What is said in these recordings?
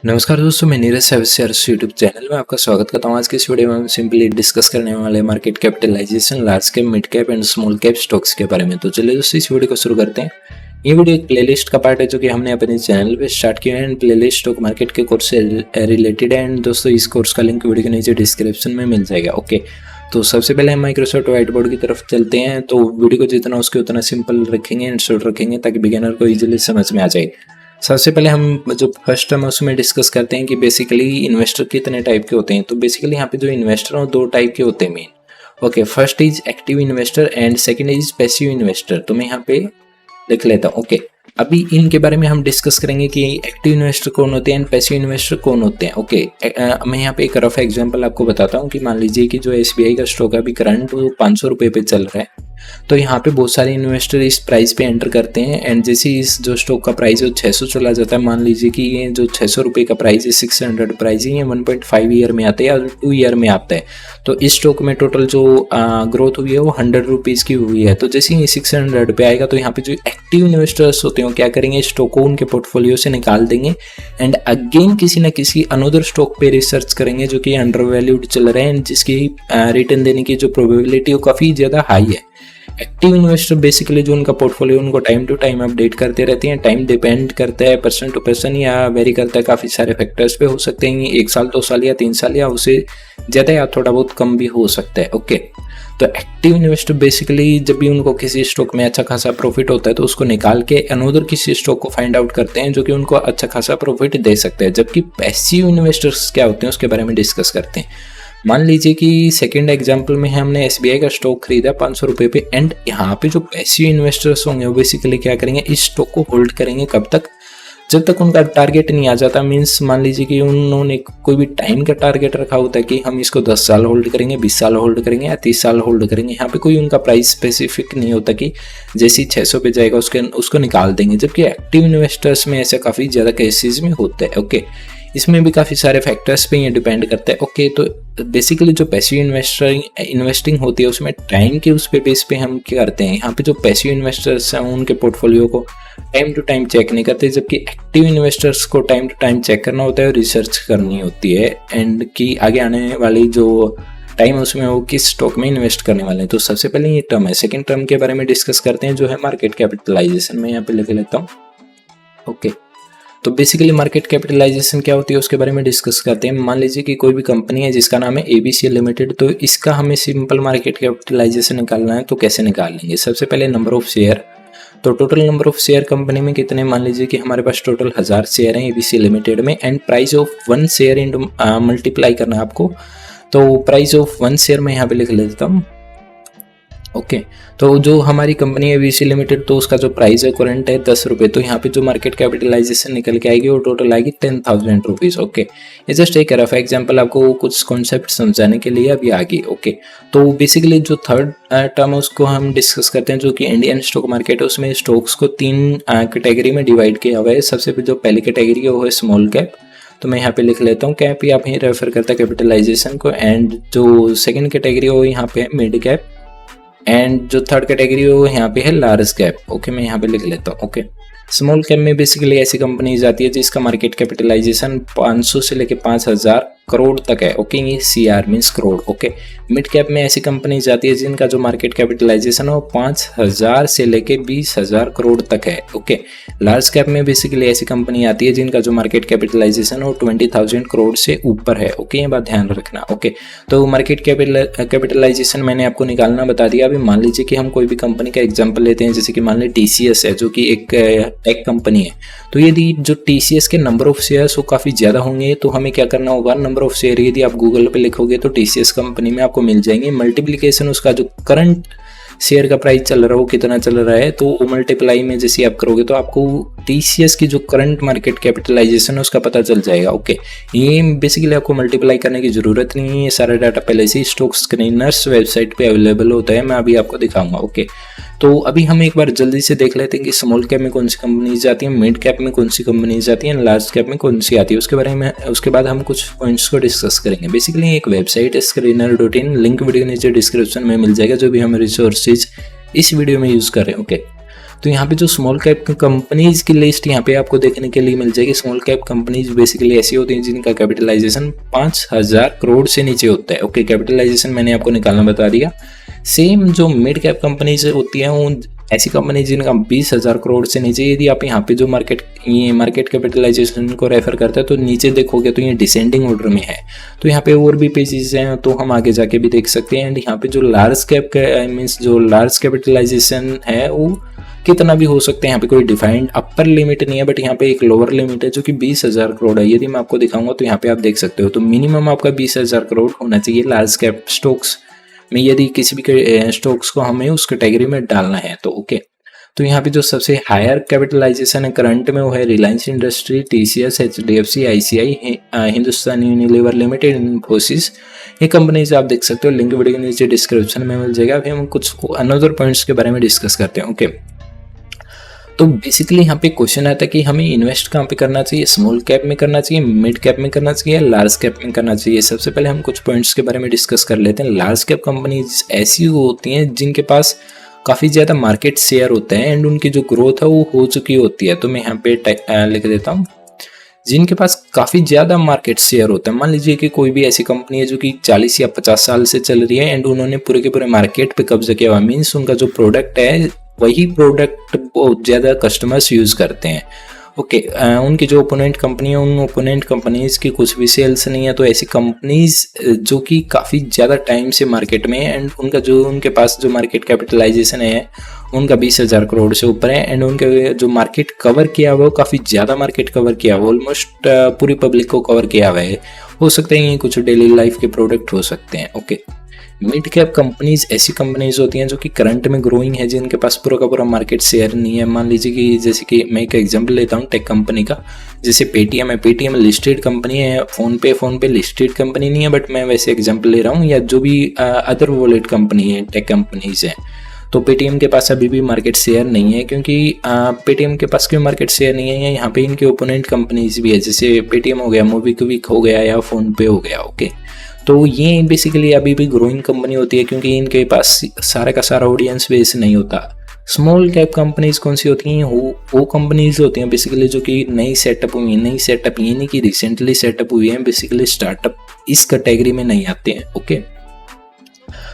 नमस्कार दोस्तों, मैं नीरज सर्विस यूट्यूब चैनल में आपका स्वागत करता हूँ। आज की इस वीडियो में हम सिंपली डिस्कस करने वाले market capitalisation, large cap, mid cap and small cap stocks के बारे में। तो चलिए दोस्तों इस वीडियो को शुरू करते हैं। ये वीडियो एक प्लेलिस्ट का पार्ट है जो कि हमने अपने चैनल पे स्टार्ट किया है एंड प्लेलिस्ट स्टॉक मार्केट के कोर्स से रिलेटेड है। एंड दोस्तों इस कोर्स का लिंक वीडियो के नीचे डिस्क्रिप्शन में मिल जाएगा। ओके, तो सबसे पहले हम माइक्रोसॉफ्ट व्हाइट बोर्ड की तरफ चलते हैं। तो वीडियो को जितना उसके उतना सिंपल रखेंगे एंड शॉर्ट रखेंगे ताकि बिगिनर को ईजिली समझ में आ जाए। सबसे पहले हम जो फर्स्ट टर्म है उसमें डिस्कस करते हैं कि बेसिकली इन्वेस्टर कितने टाइप के होते हैं। तो बेसिकली यहाँ पे जो इन्वेस्टर हैं दो टाइप के होते हैं main. Okay, first is active investor and second is passive investor. तो मैं यहाँ पे लिख लेता हूँ। ओके, अभी इनके बारे में हम डिस्कस करेंगे कि एक्टिव इन्वेस्टर कौन होते हैं एंड पैसिव इन्वेस्टर कौन होते हैं। ओके, मैं यहाँ पे एक रफ एग्जांपल आपको बताता हूँ कि मान लीजिए कि जो SBI का स्टॉक है अभी करंट वो 500 रुपये पे चल रहा है। तो यहाँ पे बहुत सारे इन्वेस्टर इस प्राइस पे एंटर करते हैं एंड जैसे इस जो स्टॉक का प्राइस है 600 चला जाता है। मान लीजिए कि ये जो 600 रुपये का प्राइस है 600 प्राइस है, ये 1.5 ईयर में आता है या 2 ईयर में आता है। तो इस स्टॉक में टोटल जो ग्रोथ हुई है वो 100 रुपीज़ की हुई है। तो जैसे ही 600 पे आएगा तो यहाँ पे जो एक्टिव इन्वेस्टर्स होते हैं क्या करेंगे, स्टॉक को उनके पोर्टफोलियो से निकाल देंगे एंड अगेन किसी न किसी अनदर स्टॉक पे रिसर्च करेंगे जो कि अंडर वैल्यूड चल रहे हैं, जिसकी रिटर्न देने की जो प्रोबेबिलिटी वो काफ़ी ज़्यादा हाई है। एक्टिव इन्वेस्टर बेसिकली जो उनका पोर्टफोलियो उनको टाइम टू टाइम अपडेट करते रहते हैं। टाइम डिपेंड करता है पर्सन टू पर्सन या वेरी करता है, काफ़ी सारे फैक्टर्स पे हो सकते हैं। 1 साल 2 साल या 3 साल या उससे ज़्यादा या थोड़ा बहुत कम भी हो सकता है। ओके, तो एक्टिव इन्वेस्टर बेसिकली जब भी उनको किसी स्टॉक में अच्छा खासा प्रॉफिट होता है तो उसको निकाल के अनदर किसी स्टॉक को फाइंड आउट करते हैं जो कि उनको अच्छा खासा प्रॉफिट दे सकते हैं। जबकि पैसिव इन्वेस्टर्स क्या होते हैं उसके बारे में डिस्कस करते हैं। मान लीजिए कि सेकंड एग्जांपल में हमने SBI का स्टॉक खरीदा 500 रुपये पे एंड यहाँ पे जो पैसिव इन्वेस्टर्स होंगे वो बेसिकली क्या करेंगे, इस स्टॉक को होल्ड करेंगे कब तक, जब तक उनका टारगेट नहीं आ जाता। मीन्स मान लीजिए कि उन्होंने कोई भी टाइम का टारगेट रखा होता है कि हम इसको 10 साल होल्ड करेंगे, 20 साल होल्ड करेंगे या 30 साल होल्ड करेंगे। यहाँ पे कोई उनका प्राइस स्पेसिफिक नहीं होता कि जैसे ही 600 पे जाएगा उसको निकाल देंगे। जबकि एक्टिव इन्वेस्टर्स में ऐसा काफ़ी ज़्यादा केसेस में होता है। ओके, इसमें भी काफ़ी सारे फैक्टर्स पे ये डिपेंड करता है। ओके, तो बेसिकली जो पैसिव इन्वेस्टिंग होती है उसमें टाइम के उस पे बेस पे हम क्या करते हैं, यहाँ पे जो पैसिव इन्वेस्टर्स हैं उनके पोर्टफोलियो को टाइम टू टाइम चेक नहीं करते, जबकि एक्टिव इन्वेस्टर्स को टाइम टू टाइम चेक करना होता है और रिसर्च करनी होती है एंड कि आगे आने वाली जो टाइम है उसमें वो किस स्टॉक में इन्वेस्ट करने वाले हैं। तो सबसे पहले ये टर्म है। सेकेंड टर्म के बारे में डिस्कस करते हैं जो है मार्केट कैपिटलाइजेशन। में यहाँ पे लिख लेता हूँ। ओके, तो बेसिकली मार्केट कैपिटलाइजेशन क्या होती है उसके बारे में डिस्कस करते हैं। मान लीजिए कि कोई भी कंपनी है जिसका नाम है ABC लिमिटेड, तो इसका हमें सिंपल मार्केट कैपिटलाइजेशन निकालना है। तो कैसे निकाल लेंगे, सबसे पहले नंबर ऑफ शेयर। तो total number of share company में कितने, मान लीजिए कि हमारे पास टोटल 1000 शेयर हैं ABC लिमिटेड में and price of 1 share into multiply करना है आपको। तो प्राइस ऑफ 1 शेयर में यहाँ पे लिख लेता हूँ। ओके, तो जो हमारी कंपनी है ABC लिमिटेड, तो उसका जो प्राइस है करंट है 10 रुपये। तो यहाँ पे जो मार्केट कैपिटलाइजेशन निकल के आएगी वो टोटल आएगी 10,000 रुपीज़। ओके, ये जस्ट एक रफ एग्जांपल आपको कुछ कॉन्सेप्ट समझाने के लिए अभी आगे। ओके, तो बेसिकली जो थर्ड टर्म है उसको हम डिस्कस करते हैं जो कि इंडियन स्टॉक मार्केट है। उसमें स्टॉक्स को 3 कैटेगरी में डिवाइड किया हुआ है। सबसे जो पहली कैटेगरी है वो है स्मॉल कैप। तो मैं यहाँ पे लिख लेता हूँ कैप, आप यहीं रेफर करता है कैपिटलाइजेशन को। एंड जो सेकेंड कैटेगरी है वो यहाँ पे है मिड कैप एंड जो थर्ड कैटेगरी है वो यहाँ पे है लार्ज कैप। ओके, मैं यहाँ पे लिख लेता हूँ। ओके, स्मॉल कैप में बेसिकली ऐसी कंपनीज आती है जिसका मार्केट कैपिटलाइजेशन 500 से लेके 5000 करोड़ तक है। ओके, ये CR means crore. Okay, mid cap में ऐसी कंपनीज आती है जिनका जो मार्केट कैपिटलाइजेशन है वो 5000 से लेके 20,000 करोड़ तक है। ओके, लार्ज कैप में बेसिकली ऐसी कंपनी आती है जिनका जो मार्केट कैपिटलाइजेशन है वो 20,000 करोड़ से ऊपर है। ओके, ये बात ध्यान रखना। ओके, तो मार्केट कैपिटलाइजेशन मैंने आपको निकालना बता दिया। अभी मान लीजिए कि हम कोई भी कंपनी का एग्जाम्पल लेते हैं, जैसे कि मान लीजिए TCS है जो कि एक टेक कंपनी है। तो यदि जो TCS के नंबर ऑफ शेयर्स वो काफ़ी ज़्यादा होंगे तो हमें क्या करना होगा, नंबर ऑफ शेयर यदि आप गूगल पे लिखोगे तो TCS कंपनी में आपको मिल जाएंगे। मल्टीप्लिकेशन उसका जो करंट शेयर का प्राइस चल रहा है वो कितना चल रहा है, तो वो मल्टीप्लाई में जैसे आप करोगे तो आपको TCS की जो करंट मार्केट कैपिटलाइजेशन है उसका पता चल जाएगा। ओके, ये बेसिकली आपको मल्टीप्लाई करने की ज़रूरत नहीं है। ये सारा डाटा पहले से ही स्टॉक स्क्रीनर्स वेबसाइट पे अवेलेबल होता है, मैं अभी आपको दिखाऊंगा। ओके, तो अभी हम एक बार जल्दी से देख लेते हैं कि स्मॉल कैप में कौन सी कंपनीज आती हैं, मिड कैप में कौन सी कंपनीज आती हैं, लार्ज कैप में कौन सी आती है उसके बारे में। उसके बाद हम कुछ पॉइंट्स को डिस्कस करेंगे। बेसिकली एक वेबसाइट है screener.in, लिंक वीडियो नीचे डिस्क्रिप्शन में मिल जाएगा, जो भी हम रिसोर्सेज इस वीडियो में यूज़ कर रहे हैं। ओके, तो यहाँ पे जो स्मॉल कैप कंपनीज की लिस्ट यहाँ पे आपको देखने के लिए मिल जाएगी। स्मॉल कैप कंपनीज बेसिकली ऐसी होती हैं जिनका कैपिटलाइजेशन 5,000 करोड़ से नीचे होता है। ओके, कैपिटलाइजेशन मैंने आपको निकालना बता दिया। सेम जो मिड कैप कंपनीज होती हैं उन ऐसी कंपनी जिनका 20,000 करोड़ से नीचे, यदि आप यहाँ पे जो मार्केट कैपिटलाइजेशन को रेफर करते हैं तो नीचे देखोगे तो ये डिसेंडिंग ऑर्डर में है। तो यहाँ पे और भी पेजेस हैं तो हम आगे जाके भी देख सकते हैं। एंड यहाँ पे जो लार्ज कैप मीन्स जो लार्ज कैपिटलाइजेशन है वो कितना भी हो सकते हैं। यहाँ पे कोई डिफाइंड अपर लिमिट नहीं है, बट यहाँ पे एक लोअर लिमिट है जो कि 20,000 करोड़ है। यदि मैं आपको दिखाऊंगा तो यहाँ पे आप देख सकते हो, तो मिनिमम आपका 20,000 करोड़ होना चाहिए लार्ज कैप स्टॉक्स में, यदि किसी भी स्टॉक्स को हमें उस कैटेगरी में डालना है तो। ओके, तो यहाँ पे जो सबसे हायर कैपिटलाइजेशन है करंट में वो है Reliance industry, TCS, HDFC, ICI, Hindustan Unilever limited, Infosys. ये कंपनीज आप देख सकते हो, लिंक वीडियो के नीचे डिस्क्रिप्शन में मिल जाएगा। अभी हम कुछ अनदर पॉइंट्स के बारे में डिस्कस करते हैं। ओके, तो बेसिकली यहाँ पे क्वेश्चन आता है कि हमें इन्वेस्ट कहाँ पे करना चाहिए, स्मॉल कैप में करना चाहिए, मिड कैप में करना चाहिए, लार्ज कैप में करना चाहिए। सबसे पहले हम कुछ पॉइंट्स के बारे में डिस्कस कर लेते हैं। लार्ज कैप कंपनीज ऐसी होती हैं जिनके पास काफ़ी ज़्यादा मार्केट शेयर होता है एंड उनकी जो ग्रोथ है वो हो चुकी होती है। तो मैं यहाँ पे लिख देता हूँ जिनके पास काफ़ी ज़्यादा मार्केट शेयर होता है। मान लीजिए कि कोई भी ऐसी कंपनी है जो कि 40 या 50 साल से चल रही है एंड उन्होंने पूरे के पूरे मार्केट पे कब्जा किया हुआ, मीन्स उनका जो प्रोडक्ट है वही प्रोडक्ट बहुत ज़्यादा कस्टमर्स यूज़ करते हैं। ओके, उनकी जो ओपोनेंट कंपनी है उन ओपोनेंट कंपनीज की कुछ भी सेल्स नहीं है। तो ऐसी कंपनीज जो कि काफ़ी ज़्यादा टाइम से मार्केट में है एंड उनके पास जो मार्केट कैपिटलाइजेशन है उनका 20,000 करोड़ से ऊपर है एंड उनके जो मार्केट कवर किया हुआ है वो काफ़ी ज़्यादा मार्केट कवर किया हुआ है, ऑलमोस्ट पूरी पब्लिक को कवर किया हुआ है। हो सकते हैं ये कुछ डेली लाइफ के प्रोडक्ट हो सकते हैं। ओके, मिड कैप कंपनीज ऐसी कंपनीज होती हैं जो कि करंट में ग्रोइंग है, जिनके पास पूरा का पूरा मार्केट शेयर नहीं है। मान लीजिए कि जैसे कि मैं एक एग्जांपल लेता हूँ टेक कंपनी का, जैसे पेटीएम है। पेटीएम लिस्टेड कंपनी है, फोन पे लिस्टेड कंपनी नहीं है, बट मैं वैसे एग्जांपल ले रहा हूँ। या जो भी अदर वॉलेट कंपनी है, टेक कंपनीज है, तो पेटीएम के पास अभी भी मार्केट शेयर नहीं है, क्योंकि पेटीएम के पास क्यों मार्केट शेयर नहीं है, यहाँ पे इनके ओपोनेंट कंपनीज भी है, जैसे पेटीएम हो गया, मोबीक्विक हो गया या फोन पे हो गया। ओके, तो ये बेसिकली अभी भी ग्रोइंग कंपनी होती है क्योंकि इनके पास सारा का सारा ऑडियंस बेस नहीं होता। स्मॉल कैप कंपनीज कौन सी होती हैं, वो कंपनीज होती हैं बेसिकली जो कि नई सेटअप हुई हैं। नई सेटअप ये नहीं कि रिसेंटली सेटअप हुई हैं, बेसिकली स्टार्टअप इस कैटेगरी में नहीं आते हैं। ओके,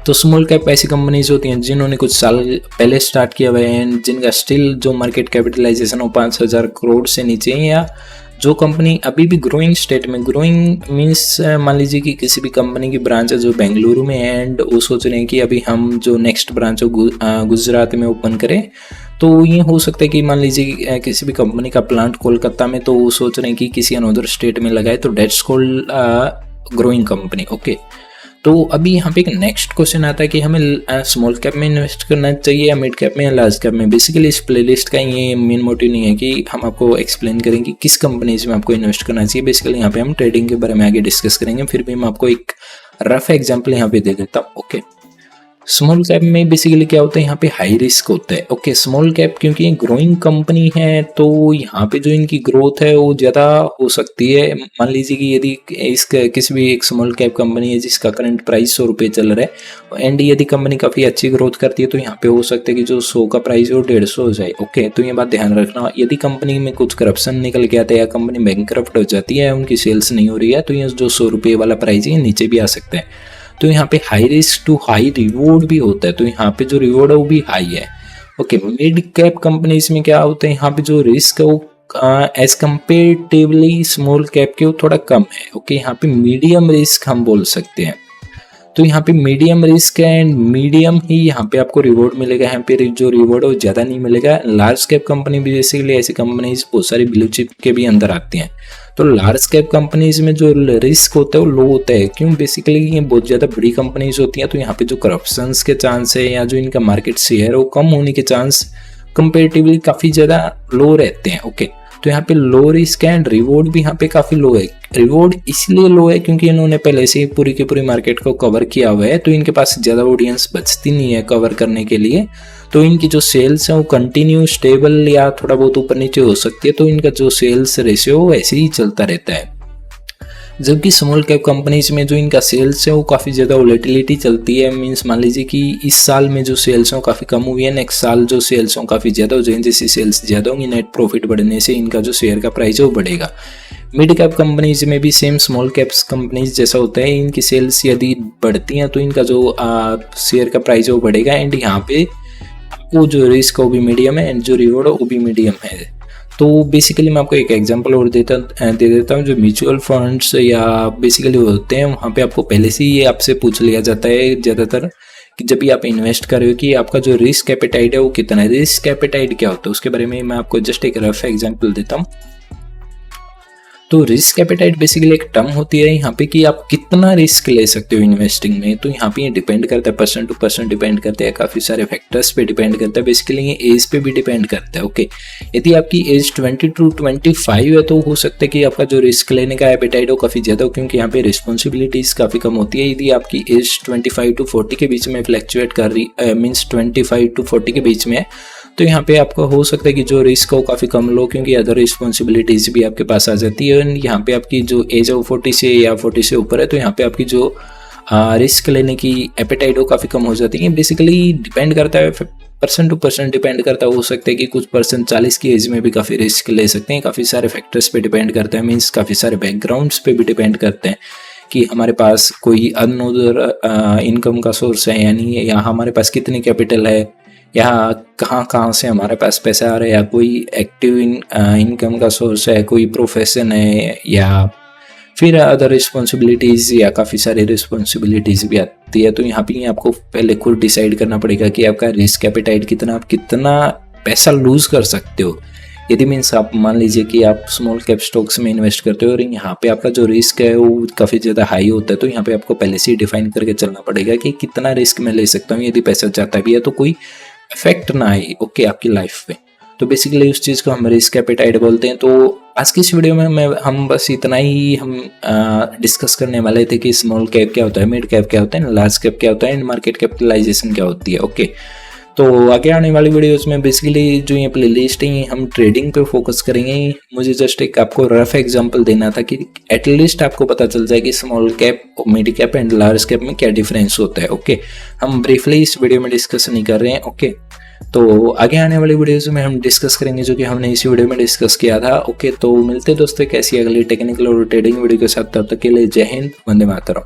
तो स्मॉल कैप ऐसी कंपनीज होती हैं जिन्होंने कुछ साल पहले स्टार्ट किया हुआ है, जिनका स्टिल जो मार्केट कैपिटलाइजेशन हो 5,000 करोड़ से नीचे है, या जो कंपनी अभी भी ग्रोइंग स्टेट में, ग्रोइंग मीन्स मान लीजिए कि किसी भी कंपनी की ब्रांच है जो बेंगलुरु में है एंड वो सोच रहे हैं कि अभी हम जो नेक्स्ट ब्रांच गुजरात में ओपन करें। तो ये हो सकता है कि मान लीजिए किसी भी कंपनी का प्लांट कोलकाता में, तो वो सोच रहे हैं कि किसी अनदर स्टेट में लगाए, तो that's called growing company. Okay, तो अभी यहाँ पे एक नेक्स्ट क्वेश्चन आता है कि हमें स्मॉल कैप में इन्वेस्ट करना चाहिए या मिड कैप में या लार्ज कैप में। बेसिकली इस प्लेलिस्ट का ये मेन मोटिव नहीं है कि हम आपको एक्सप्लेन करें कि किस कंपनीज में आपको इन्वेस्ट करना चाहिए। बेसिकली यहाँ पे हम ट्रेडिंग के बारे में आगे डिस्कस करेंगे, फिर भी मैं आपको एक रफ एग्जाम्पल यहाँ पे दे देता हूँ। ओके, स्मॉल कैप में बेसिकली क्या होता है, यहाँ पे हाई रिस्क होता है। ओके, स्मॉल कैप क्योंकि ये ग्रोइंग कंपनी है तो यहाँ पे जो इनकी ग्रोथ है वो ज़्यादा हो सकती है। मान लीजिए कि यदि इसका किसी भी एक स्मॉल कैप कंपनी है जिसका करंट प्राइस 100 रुपये चल रहा है एंड यदि कंपनी काफ़ी अच्छी ग्रोथ करती है तो यहाँ पे हो सकता है कि जो 100 का प्राइस है वो 150 हो जाए। ओके, तो ये बात ध्यान रखना। यदि कंपनी में कुछ करप्शन निकल के आता है या कंपनी बैंकरप्ट हो जाती है, उनकी सेल्स नहीं हो रही है, तो ये जो 100 रुपये वाला प्राइस है नीचे भी आ सकता है। तो यहाँ पे high risk to high reward भी होता है, तो यहाँ पे जो रिवॉर्ड है वो भी हाई है। ओके, मिड कैप कंपनीज में क्या होता है, यहाँ पे जो रिस्क है वो एज कंपेरेटिवली स्मॉल कैप के वो थोड़ा कम है। ओके, यहाँ पे मीडियम रिस्क हम बोल सकते हैं। तो यहाँ पे मीडियम रिस्क है एंड मीडियम ही यहाँ पे आपको रिवॉर्ड मिलेगा। यहाँ पे जो रिवॉर्ड है वो ज़्यादा नहीं मिलेगा। लार्ज कैप कंपनी भी बेसिकली ऐसी कंपनीज बहुत सारी ब्लू चिप के भी अंदर आती हैं। तो लार्ज कैप कंपनीज में जो रिस्क होता है वो लो होता है। क्यों, बेसिकली ये बहुत ज़्यादा बड़ी कंपनीज होती हैं, तो यहाँ पे जो करप्शंस के चांस है या जो इनका मार्केट शेयर है वो कम होने के चांस कंपेरेटिवली काफ़ी ज़्यादा लो रहते हैं। ओके, तो यहाँ पे लो रिस्क एंड रिवॉर्ड भी यहाँ पे काफ़ी लो है। रिवॉर्ड इसलिए लो है क्योंकि इन्होंने पहले से ही पूरी की पूरी मार्केट को कवर किया हुआ है, तो इनके पास ज़्यादा ऑडियंस बचती नहीं है कवर करने के लिए। तो इनकी जो सेल्स है वो कंटिन्यू स्टेबल या थोड़ा बहुत ऊपर नीचे हो सकती है, तो इनका जो सेल्स रेशियो वो ऐसे ही चलता रहता है। जबकि स्मॉल कैप कंपनीज में जो इनका सेल्स है वो काफ़ी ज़्यादा वोलेटिलिटी चलती है। मीन्स मान लीजिए कि इस साल में जो सेल्स हैं वो काफ़ी कम हुई है, नेक्स्ट साल जो सेल्स हैं काफ़ी ज़्यादा हो जाएंगे। जैसे सेल्स ज़्यादा होंगी, नेट प्रॉफिट बढ़ने से इनका जो शेयर का प्राइस है वो बढ़ेगा। मिड कैप कंपनीज में भी सेम स्मॉल कैप्स कंपनीज जैसा होता है, इनकी सेल्स यदि बढ़ती हैं तो इनका जो शेयर का प्राइस है वो बढ़ेगा। एंड यहाँ पे आपको जो रिस्क है वो भी मीडियम है एंड जो रिवॉर्ड है वो भी मीडियम है। तो बेसिकली मैं आपको एक एग्जांपल और दे देता हूँ। जो म्यूचुअल फंड्स या बेसिकली होते हैं वहाँ पे आपको पहले से ये आपसे पूछ लिया जाता है ज़्यादातर कि जब भी आप इन्वेस्ट कर रहे हो कि आपका जो रिस्क एपेटाइट है वो कितना है। रिस्क एपेटाइट क्या होता है उसके बारे में मैं आपको जस्ट एक रफ एग्जांपल देता हूँ। तो रिस्क एपेटाइट बेसिकली एक टर्म होती है यहाँ पे कि आप कितना रिस्क ले सकते हो इन्वेस्टिंग में। तो यहाँ पे ये डिपेंड करता है, पर्सन टू पर्सन डिपेंड करता है, काफ़ी सारे फैक्टर्स पे डिपेंड करता है। बेसिकली ये एज पे भी डिपेंड करता है। ओके, यदि आपकी एज 20 to 25 है तो हो सकता है कि आपका जो रिस्क लेने का एपेटाइट हो काफ़ी ज़्यादा हो, क्योंकि यहाँ पे रिस्पॉन्सिबिलिटीज़ काफ़ी कम होती है। यदि आपकी एज 25 to 40 के बीच में फ्लैक्चुएट कर रही मीन्स 25 to 40 के बीच में है तो यहाँ पे आपको हो सकता है कि जो रिस्क हो काफ़ी कम लो, क्योंकि अदर रिस्पॉन्सिबिलिटीज़ भी आपके पास आ जाती है। यहाँ पे आपकी जो एज है वो 40 से या 40 से ऊपर है तो यहाँ पे आपकी जो रिस्क लेने की एपेटाइट हो काफ़ी कम हो जाती है। बेसिकली डिपेंड करता है, पर्सन टू पर्सन डिपेंड करता है। हो सकता है कि कुछ पर्सन 40 की एज में भी काफ़ी रिस्क ले सकते हैं। काफ़ी सारे फैक्टर्स पे डिपेंड करता है, मीन्स काफ़ी सारे बैकग्राउंड्स पे भी डिपेंड करते हैं कि हमारे पास कोई अनअदर इनकम का सोर्स है, यानी या हमारे पास कितनी कैपिटल है, या कहाँ से हमारे पास पैसा आ रहा है, या कोई एक्टिव इनकम का सोर्स है, कोई प्रोफेशन है, या फिर अदर रिस्पॉन्सिबिलिटीज़ या काफ़ी सारी रिस्पॉन्सिबिलिटीज़ भी आती है। तो यहाँ पे आपको पहले खुद डिसाइड करना पड़ेगा कि आपका रिस्क एपेटाइट कितना, आप कितना पैसा लूज़ कर सकते हो। यदि मीन्स आप मान लीजिए कि आप स्मॉल कैप स्टॉक्स में इन्वेस्ट करते हो और यहाँ पे आपका जो रिस्क है वो काफ़ी ज़्यादा हाई होता है, तो यहाँ पे आपको पहले से ही डिफाइन करके चलना पड़ेगा कि कितना रिस्क मैं ले सकता हूँ। यदि पैसा जाता भी है तो कोई इफेक्ट ना आए ओके आपकी लाइफ पे। तो बेसिकली उस चीज़ को हम रिस्क एपेटाइट बोलते हैं। तो आज की इस वीडियो में हम बस इतना ही हम डिस्कस करने वाले थे कि स्मॉल कैप क्या होता है, मिड कैप क्या होता है, लार्ज कैप क्या होता है, एंड मार्केट कैपिटलाइजेशन क्या होती है। ओके, तो आगे आने वाली वीडियोस में बेसिकली जो ये प्लेलिस्ट है हम ट्रेडिंग पे फोकस करेंगे। मुझे जस्ट एक आपको रफ एग्जांपल देना था कि एटलीस्ट आपको पता चल जाए कि small cap, mid cap and large cap में क्या डिफरेंस होता है। ओके, हम ब्रीफली इस वीडियो में डिस्कस नहीं कर रहे हैं। ओके, तो आगे आने वाली वीडियोस में हम डिस्कस करेंगे जो कि हमने इसी वीडियो में डिस्कस किया था। ओके, तो मिलते दोस्तों कैसी अगली टेक्निकल और ट्रेडिंग वीडियो के साथ। तब तक के लिए जय हिंद, वंदे मातरम।